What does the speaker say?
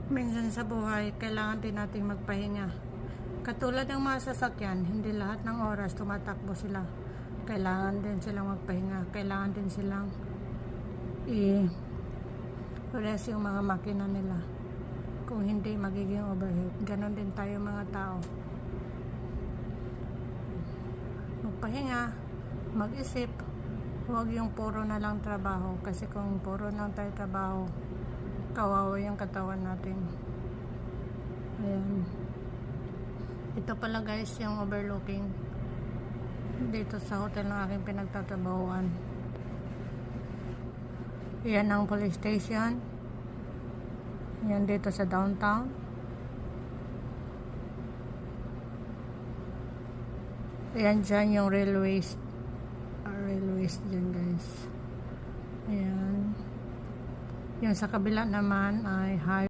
Minsan sa buhay, kailangan din nating magpahinga. Katulad ng mga sasakyan, hindi lahat ng oras tumatakbo sila. Kailangan din silang magpahinga. Kailangan din silang i-rest yung mga makina nila. Kung hindi, magiging overheat. Ganon din tayo mga tao. Magpahinga, mag-isip. Huwag yung puro na lang trabaho. Kasi kung puro lang tayo trabaho, kawawa yung katawan natin. Ayan. Ito pala guys yung overlooking dito sa hotel ng aking pinagtatrabahuan. Yan ang police station. Yan dito sa downtown. Ayan dyan yung railways dyan guys. Ayan. Yung sa kabila naman ay high